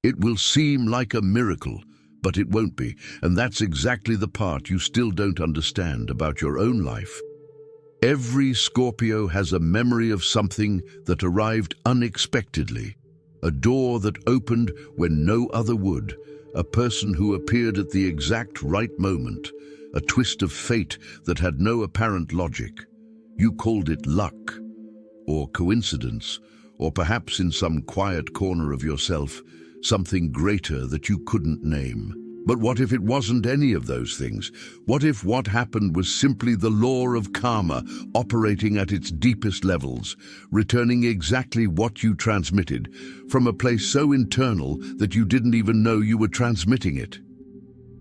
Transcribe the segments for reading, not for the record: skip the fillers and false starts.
It will seem like a miracle, but it won't be, and that's exactly the part you still don't understand about your own life. Every Scorpio has a memory of something that arrived unexpectedly, a door that opened when no other would, a person who appeared at the exact right moment, a twist of fate that had no apparent logic. You called it luck, or coincidence, or perhaps in some quiet corner of yourself, something greater that you couldn't name. But what if it wasn't any of those things? What if what happened was simply the law of karma operating at its deepest levels, returning exactly what you transmitted, from a place so internal that you didn't even know you were transmitting it?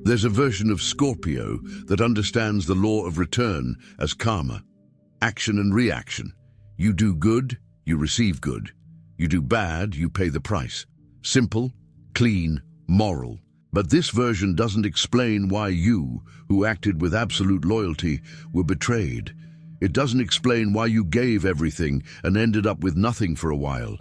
There's a version of Scorpio that understands the law of return as karma, action and reaction. You do good, you receive good. You do bad, you pay the price. Simple, clean, moral. But this version doesn't explain why you, who acted with absolute loyalty, were betrayed. It doesn't explain why you gave everything and ended up with nothing for a while.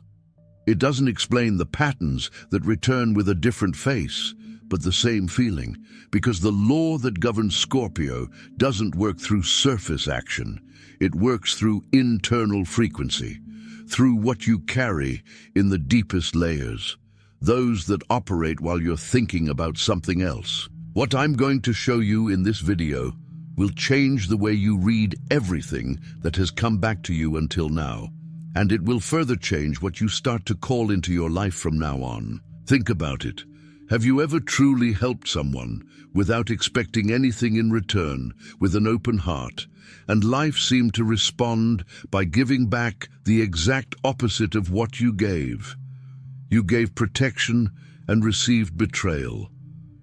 It doesn't explain the patterns that return with a different face, but the same feeling, because the law that governs Scorpio doesn't work through surface action. It works through internal frequency, through what you carry in the deepest layers, those that operate while you're thinking about something else. What I'm going to show you in this video will change the way you read everything that has come back to you until now, and it will further change what you start to call into your life from now on. Think about it. Have you ever truly helped someone without expecting anything in return, with an open heart, and life seemed to respond by giving back the exact opposite of what you gave? You gave protection and received betrayal.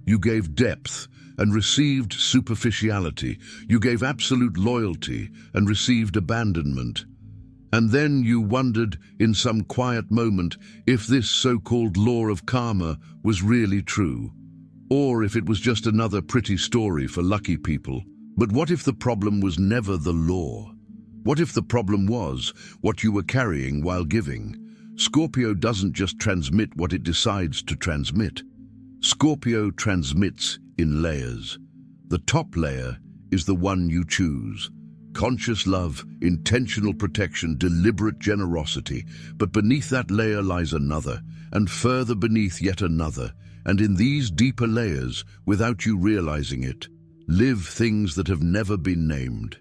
You gave depth and received superficiality. You gave absolute loyalty and received abandonment. And then you wondered in some quiet moment if this so-called law of karma was really true, or if it was just another pretty story for lucky people. But what if the problem was never the law? What if the problem was what you were carrying while giving? Scorpio doesn't just transmit what it decides to transmit. Scorpio transmits in layers. The top layer is the one you choose. Conscious love, intentional protection, deliberate generosity. But beneath that layer lies another, and further beneath yet another. And in these deeper layers, without you realizing it, live things that have never been named.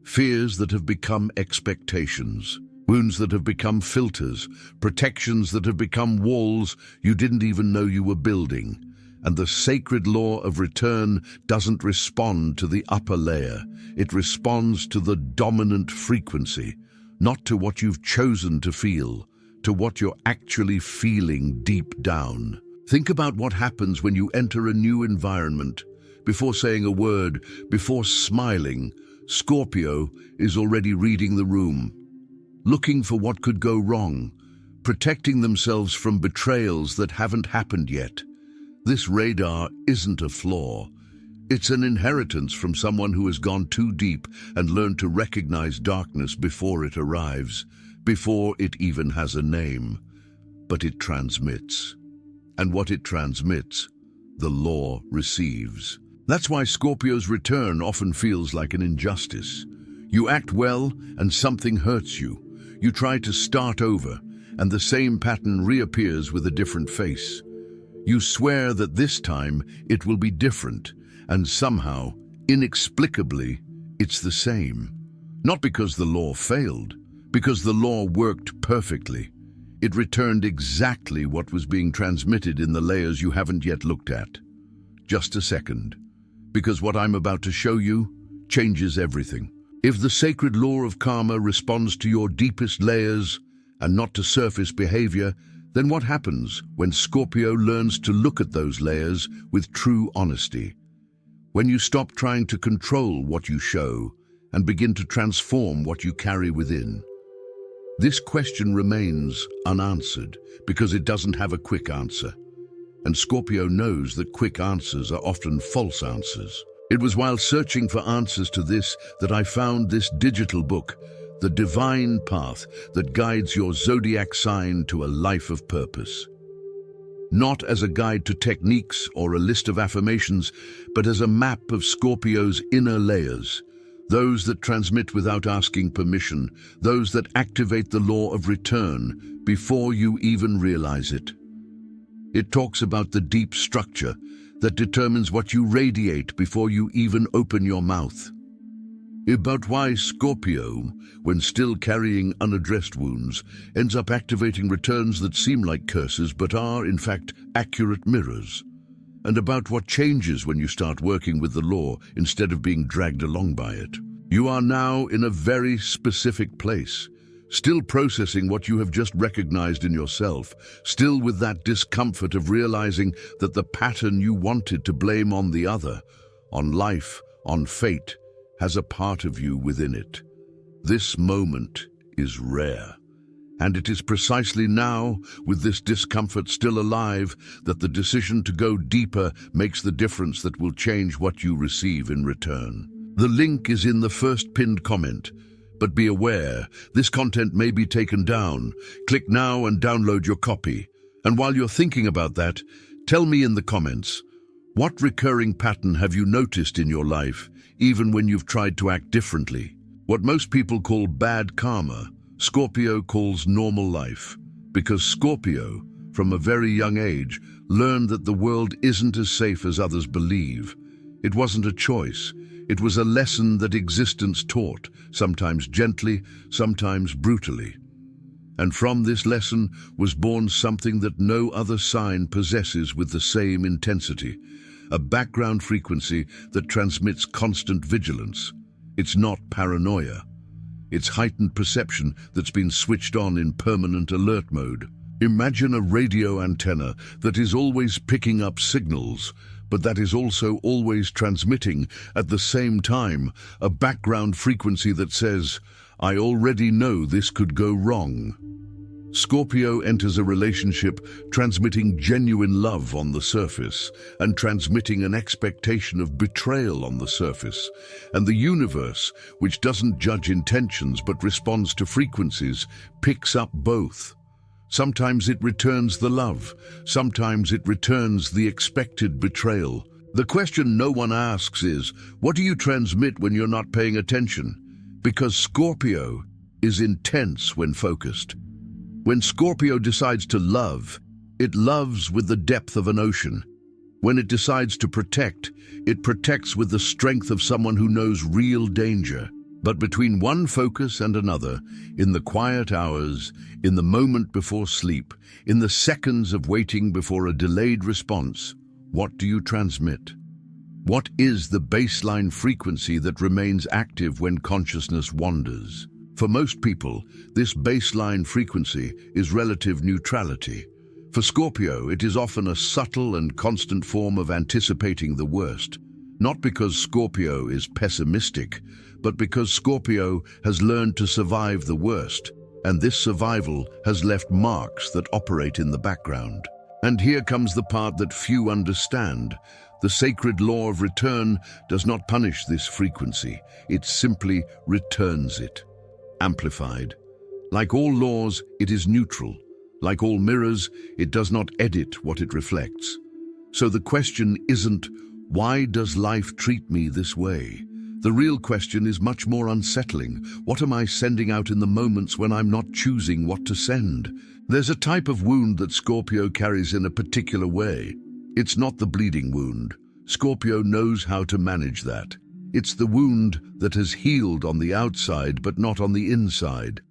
Fears that have become expectations. Wounds that have become filters. Protections that have become walls you didn't even know you were building. And the sacred law of return doesn't respond to the upper layer. It responds to the dominant frequency, not to what you've chosen to feel, to what you're actually feeling deep down. Think about what happens when you enter a new environment. Before saying a word, before smiling, Scorpio is already reading the room, looking for what could go wrong, protecting themselves from betrayals that haven't happened yet. This radar isn't a flaw. It's an inheritance from someone who has gone too deep and learned to recognize darkness before it arrives, before it even has a name. But it transmits. And what it transmits, the law receives. That's why Scorpio's return often feels like an injustice. You act well and something hurts you. You try to start over, and the same pattern reappears with a different face. You swear that this time it will be different, and somehow, inexplicably, it's the same. Not because the law failed, because the law worked perfectly. It returned exactly what was being transmitted in the layers you haven't yet looked at. Just a second, because what I'm about to show you changes everything. If the sacred law of karma responds to your deepest layers and not to surface behavior, then what happens when Scorpio learns to look at those layers with true honesty? When you stop trying to control what you show and begin to transform what you carry within? This question remains unanswered because it doesn't have a quick answer. And Scorpio knows that quick answers are often false answers. It was while searching for answers to this that I found this digital book, The Divine Path, that guides your zodiac sign to a life of purpose. not as a guide to techniques or a list of affirmations, but as a map of Scorpio's inner layers, those that transmit without asking permission, those that activate the law of return before you even realize it. It talks about the deep structure that determines what you radiate before you even open your mouth. About why Scorpio, when still carrying unaddressed wounds, ends up activating returns that seem like curses but are, in fact, accurate mirrors. And about what changes when you start working with the law instead of being dragged along by it. You are now in a very specific place, still processing what you have just recognized in yourself, still with that discomfort of realizing that the pattern you wanted to blame on the other, on life, on fate, has a part of you within it. This moment is rare. And it is precisely now, with this discomfort still alive, that the decision to go deeper makes the difference that will change what you receive in return. The link is in the first pinned comment, but be aware, this content may be taken down. Click now and download your copy. And while you're thinking about that, tell me in the comments, what recurring pattern have you noticed in your life, even when you've tried to act differently? What most people call bad karma, Scorpio calls normal life, because Scorpio, from a very young age, learned that the world isn't as safe as others believe. It wasn't a choice. It was a lesson that existence taught, sometimes gently, sometimes brutally. And from this lesson was born something that no other sign possesses with the same intensity, a background frequency that transmits constant vigilance. It's not paranoia. It's heightened perception that's been switched on in permanent alert mode. Imagine a radio antenna that is always picking up signals, but that is also always transmitting, at the same time, a background frequency that says, "I already know this could go wrong." Scorpio enters a relationship transmitting genuine love on the surface and transmitting an expectation of betrayal on the surface. And the universe, which doesn't judge intentions but responds to frequencies, picks up both. Sometimes it returns the love, sometimes it returns the expected betrayal. The question no one asks is, what do you transmit when you're not paying attention? Because Scorpio is intense when focused. When Scorpio decides to love, it loves with the depth of an ocean. When it decides to protect, it protects with the strength of someone who knows real danger. But between one focus and another, in the quiet hours, in the moment before sleep, in the seconds of waiting before a delayed response, what do you transmit? What is the baseline frequency that remains active when consciousness wanders? For most people, this baseline frequency is relative neutrality. For Scorpio, it is often a subtle and constant form of anticipating the worst. Not because Scorpio is pessimistic, but because Scorpio has learned to survive the worst, and this survival has left marks that operate in the background. And here comes the part that few understand. The sacred law of return does not punish this frequency, it simply returns it. Amplified. Like all laws, it is neutral. Like all mirrors, it does not edit what it reflects. So the question isn't, why does life treat me this way? The real question is much more unsettling. What am I sending out in the moments when I'm not choosing what to send? There's a type of wound that Scorpio carries in a particular way. It's not the bleeding wound. Scorpio knows how to manage that. It's the wound that has healed on the outside but not on the inside.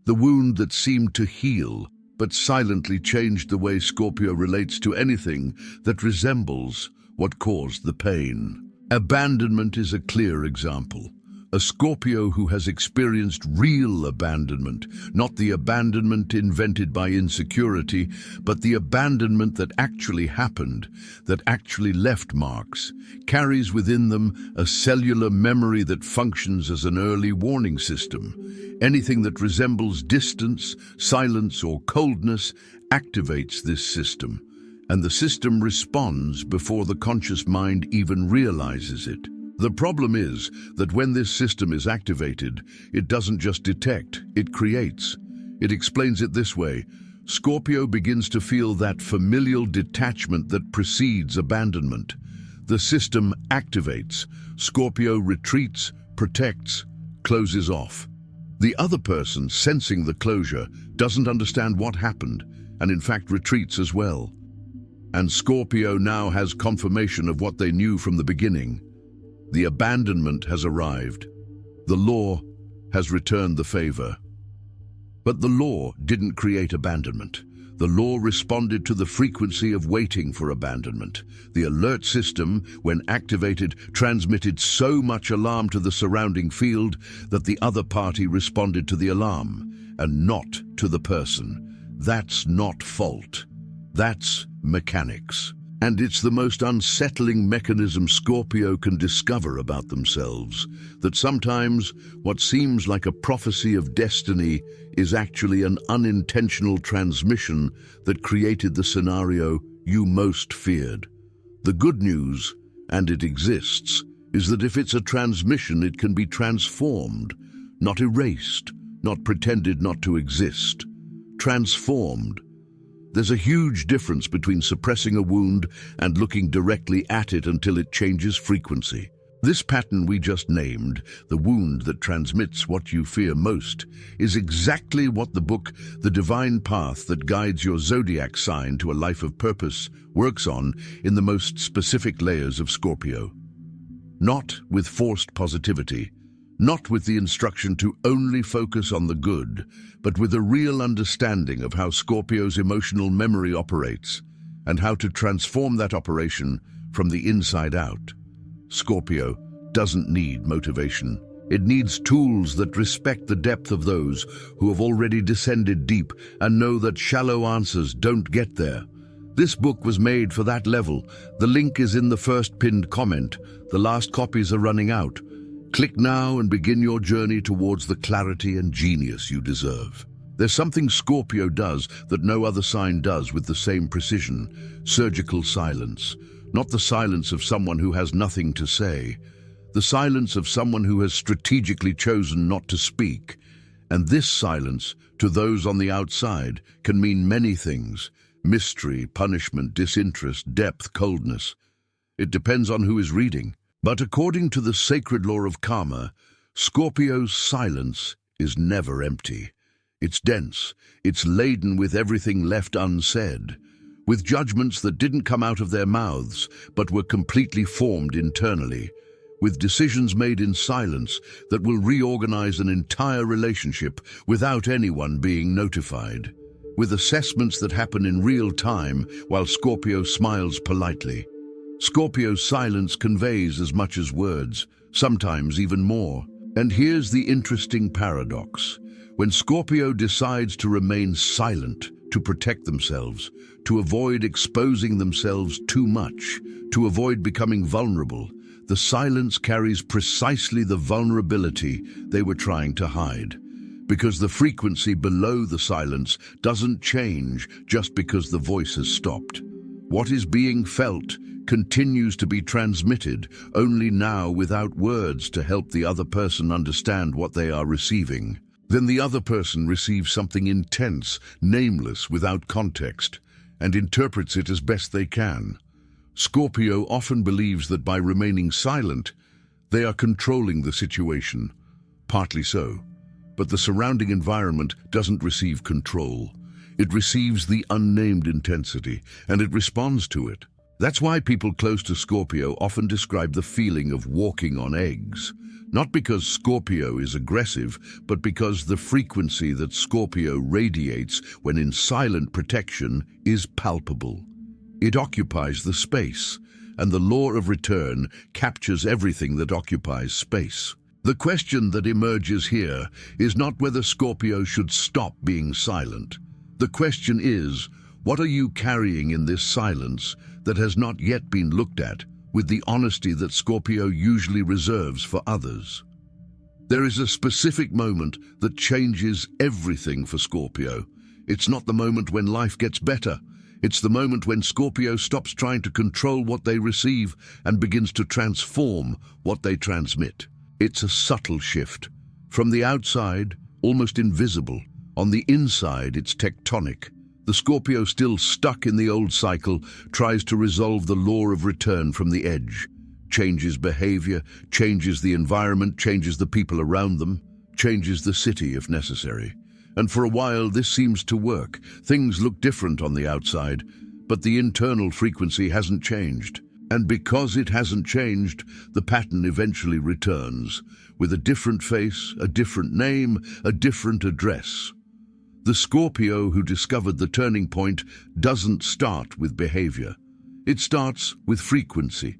The wound that seemed to heal but silently changed the way Scorpio relates to anything that resembles what caused the pain. Abandonment is a clear example. A Scorpio who has experienced real abandonment, not the abandonment invented by insecurity, but the abandonment that actually happened, that actually left marks, carries within them a cellular memory that functions as an early warning system. Anything that resembles distance, silence, or coldness activates this system, and the system responds before the conscious mind even realizes it. The problem is that when this system is activated, it doesn't just detect, it creates. It explains it this way. Scorpio begins to feel that familial detachment that precedes abandonment. The system activates. Scorpio retreats, protects, closes off. The other person, sensing the closure, doesn't understand what happened, and in fact retreats as well. And Scorpio now has confirmation of what they knew from the beginning. The abandonment has arrived. The law has returned the favor. But the law didn't create abandonment. The law responded to the frequency of waiting for abandonment. The alert system, when activated, transmitted so much alarm to the surrounding field that the other party responded to the alarm, and not to the person. That's not fault. That's mechanics. And it's the most unsettling mechanism Scorpio can discover about themselves, that sometimes what seems like a prophecy of destiny is actually an unintentional transmission that created the scenario you most feared. The good news, and it exists, is that if it's a transmission, it can be transformed, not erased, not pretended not to exist. Transformed. There's a huge difference between suppressing a wound and looking directly at it until it changes frequency. This pattern we just named, the wound that transmits what you fear most, is exactly what the book, The Divine Path That Guides Your Zodiac Sign to a Life of Purpose, works on in the most specific layers of Scorpio. Not with forced positivity, not with the instruction to only focus on the good, but with a real understanding of how Scorpio's emotional memory operates and how to transform that operation from the inside out. Scorpio doesn't need motivation. It needs tools that respect the depth of those who have already descended deep and know that shallow answers don't get there. This book was made for that level. The link is in the first pinned comment. The last copies are running out. Click now and begin your journey towards the clarity and genius you deserve. There's something Scorpio does that no other sign does with the same precision: surgical silence. Not the silence of someone who has nothing to say, the silence of someone who has strategically chosen not to speak. And this silence, to those on the outside, can mean many things: mystery, punishment, disinterest, depth, coldness. It depends on who is reading. But according to the sacred law of karma, Scorpio's silence is never empty. It's dense, it's laden with everything left unsaid, with judgments that didn't come out of their mouths, but were completely formed internally, with decisions made in silence that will reorganize an entire relationship without anyone being notified, with assessments that happen in real time while Scorpio smiles politely. Scorpio's silence conveys as much as words, sometimes even more. And here's the interesting paradox. When Scorpio decides to remain silent, to protect themselves, to avoid exposing themselves too much, to avoid becoming vulnerable, the silence carries precisely the vulnerability they were trying to hide. Because the frequency below the silence doesn't change just because the voice has stopped. What is being felt continues to be transmitted, only now without words to help the other person understand what they are receiving. Then the other person receives something intense, nameless, without context, and interprets it as best they can. Scorpio often believes that by remaining silent, they are controlling the situation. Partly so, but the surrounding environment doesn't receive control. It receives the unnamed intensity, and it responds to it. That's why people close to Scorpio often describe the feeling of walking on eggs. Not because Scorpio is aggressive, but because the frequency that Scorpio radiates when in silent protection is palpable. It occupies the space, and the law of return captures everything that occupies space. The question that emerges here is not whether Scorpio should stop being silent. The question is, what are you carrying in this silence that has not yet been looked at with the honesty that Scorpio usually reserves for others? There is a specific moment that changes everything for Scorpio. It's not the moment when life gets better. It's the moment when Scorpio stops trying to control what they receive and begins to transform what they transmit. It's a subtle shift. From the outside, almost invisible. On the inside, it's tectonic. The Scorpio, still stuck in the old cycle, tries to resolve the law of return from the edge. Changes behavior, changes the environment, changes the people around them, changes the city if necessary. And for a while this seems to work. Things look different on the outside, but the internal frequency hasn't changed. And because it hasn't changed, the pattern eventually returns, with a different face, a different name, a different address. The Scorpio who discovered the turning point doesn't start with behavior. It starts with frequency.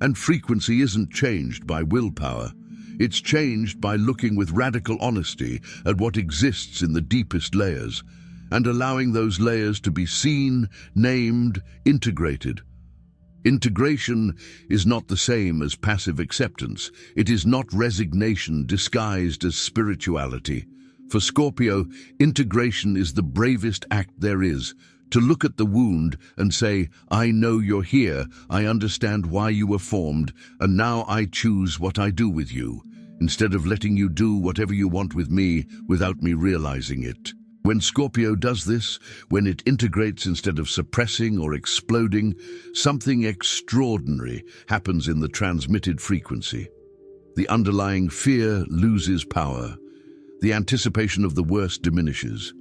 And frequency isn't changed by willpower. It's changed by looking with radical honesty at what exists in the deepest layers, and allowing those layers to be seen, named, integrated. Integration is not the same as passive acceptance. It is not resignation disguised as spirituality. For Scorpio, integration is the bravest act there is, to look at the wound and say, I know you're here, I understand why you were formed, and now I choose what I do with you, instead of letting you do whatever you want with me without me realizing it. When Scorpio does this, when it integrates instead of suppressing or exploding, something extraordinary happens in the transmitted frequency. The underlying fear loses power. The anticipation of the worst diminishes.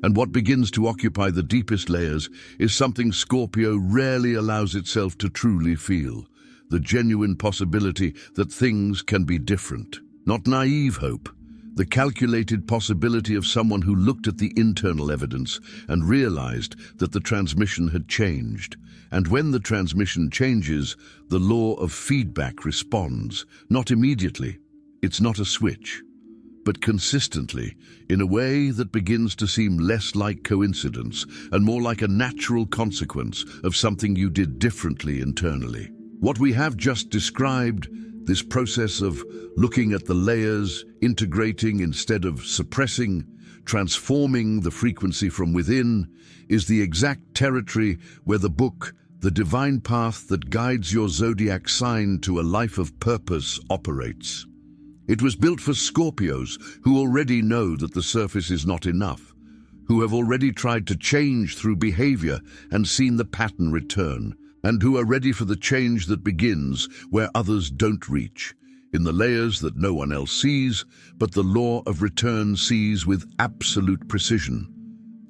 And what begins to occupy the deepest layers is something Scorpio rarely allows itself to truly feel, the genuine possibility that things can be different. Not naive hope, the calculated possibility of someone who looked at the internal evidence and realized that the transmission had changed. And when the transmission changes, the law of feedback responds, not immediately. It's not a switch, but consistently, in a way that begins to seem less like coincidence and more like a natural consequence of something you did differently internally. What we have just described, this process of looking at the layers, integrating instead of suppressing, transforming the frequency from within, is the exact territory where the book, The Divine Path That Guides Your Zodiac Sign to a Life of Purpose, operates. It was built for Scorpios who already know that the surface is not enough, who have already tried to change through behavior and seen the pattern return, and who are ready for the change that begins where others don't reach, in the layers that no one else sees, but the law of return sees with absolute precision.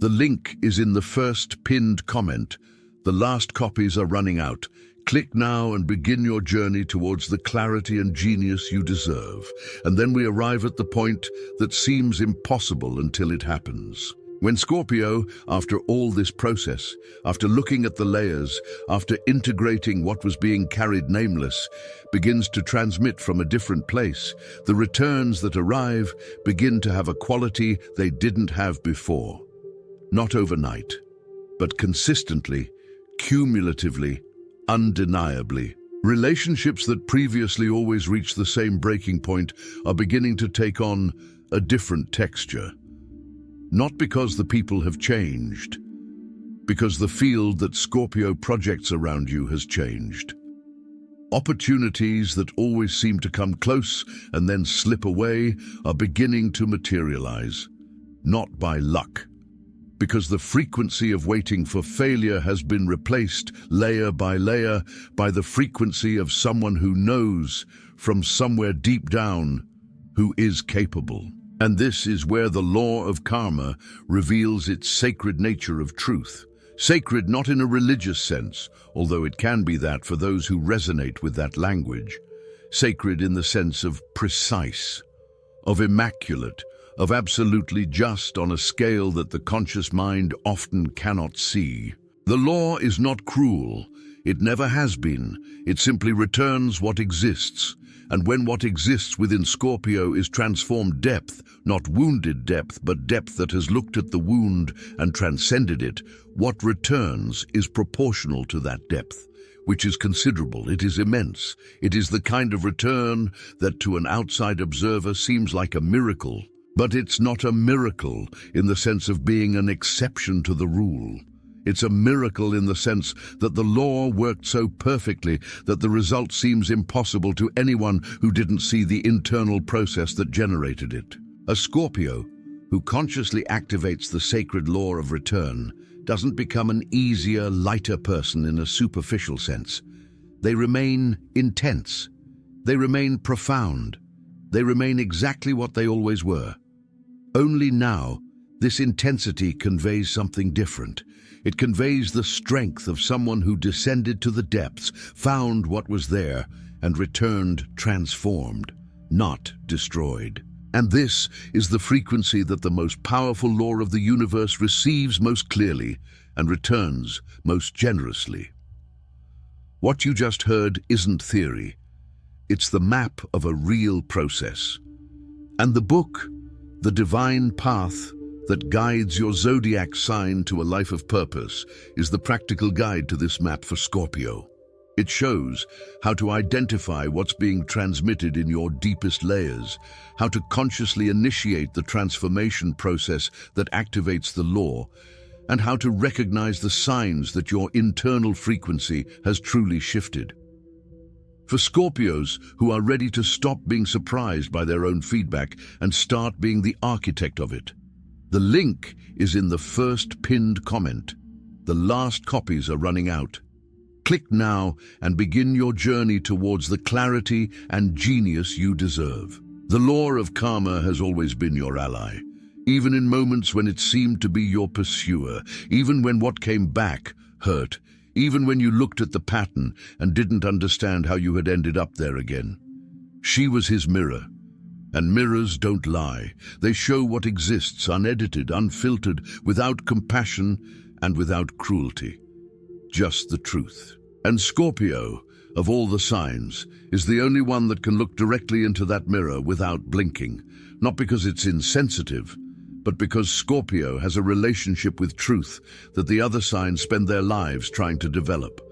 The link is in the first pinned comment. The last copies are running out. Click now and begin your journey towards the clarity and genius you deserve. And then we arrive at the point that seems impossible until it happens. When Scorpio, after all this process, after looking at the layers, after integrating what was being carried nameless, begins to transmit from a different place, the returns that arrive begin to have a quality they didn't have before. Not overnight, but consistently, cumulatively, undeniably. Relationships that previously always reached the same breaking point are beginning to take on a different texture. Not because the people have changed, because the field that Scorpio projects around you has changed. Opportunities that always seem to come close and then slip away are beginning to materialize, not by luck, because the frequency of waiting for failure has been replaced layer by layer by the frequency of someone who knows from somewhere deep down who is capable. And this is where the law of karma reveals its sacred nature of truth. Sacred not in a religious sense, although it can be that for those who resonate with that language. Sacred in the sense of precise, of immaculate, of absolutely just on a scale that the conscious mind often cannot see. The law is not cruel. It never has been. It simply returns what exists. And when what exists within Scorpio is transformed depth, not wounded depth, but depth that has looked at the wound and transcended it, what returns is proportional to that depth, which is considerable, it is immense. It is the kind of return that to an outside observer seems like a miracle. But it's not a miracle in the sense of being an exception to the rule. It's a miracle in the sense that the law worked so perfectly that the result seems impossible to anyone who didn't see the internal process that generated it. A Scorpio who consciously activates the sacred law of return doesn't become an easier, lighter person in a superficial sense. They remain intense. They remain profound. They remain exactly what they always were. Only now, this intensity conveys something different. It conveys the strength of someone who descended to the depths, found what was there, and returned transformed, not destroyed. And this is the frequency that the most powerful law of the universe receives most clearly and returns most generously. What you just heard isn't theory. It's the map of a real process. And the book, The Divine Path that guides your zodiac sign to a life of purpose, is the practical guide to this map for Scorpio. It shows how to identify what's being transmitted in your deepest layers, how to consciously initiate the transformation process that activates the law, and how to recognize the signs that your internal frequency has truly shifted. For Scorpios who are ready to stop being surprised by their own feedback and start being the architect of it, the link is in the first pinned comment. The last copies are running out. Click now and begin your journey towards the clarity and genius you deserve. The law of karma has always been your ally, even in moments when it seemed to be your pursuer, even when what came back hurt, even when you looked at the pattern and didn't understand how you had ended up there again. She was his mirror. And mirrors don't lie. They show what exists, unedited, unfiltered, without compassion and without cruelty. Just the truth. And Scorpio, of all the signs, is the only one that can look directly into that mirror without blinking. Not because it's insensitive, but because Scorpio has a relationship with truth that the other signs spend their lives trying to develop.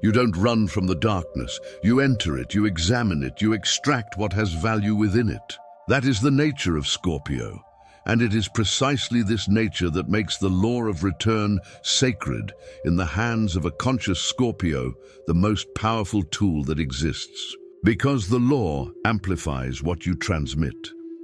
You don't run from the darkness. You enter it, you examine it, you extract what has value within it. That is the nature of Scorpio, and it is precisely this nature that makes the law of return sacred in the hands of a conscious Scorpio, the most powerful tool that exists. Because the law amplifies what you transmit.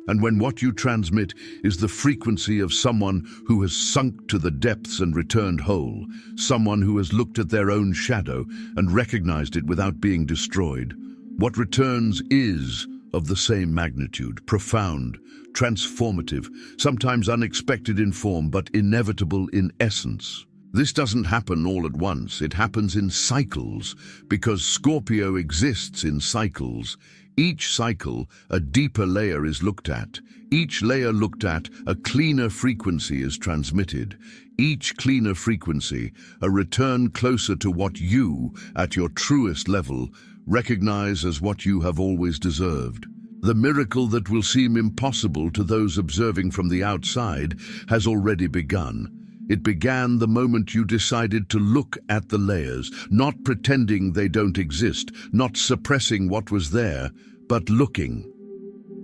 And when what you transmit is the frequency of someone who has sunk to the depths and returned whole, someone who has looked at their own shadow and recognized it without being destroyed, what returns is of the same magnitude, profound, transformative, sometimes unexpected in form, but inevitable in essence. This doesn't happen all at once. It happens in cycles, because Scorpio exists in cycles. Each cycle, a deeper layer is looked at. Each layer looked at, a cleaner frequency is transmitted. Each cleaner frequency, a return closer to what you, at your truest level, recognize as what you have always deserved. The miracle that will seem impossible to those observing from the outside has already begun. It began the moment you decided to look at the layers, not pretending they don't exist, not suppressing what was there, but looking.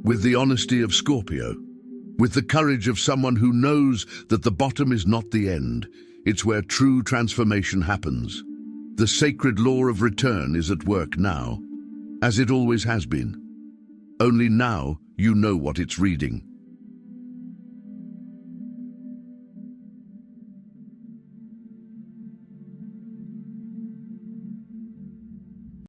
With the honesty of Scorpio, with the courage of someone who knows that the bottom is not the end, it's where true transformation happens. The sacred law of return is at work now, as it always has been. Only now you know what it's reading.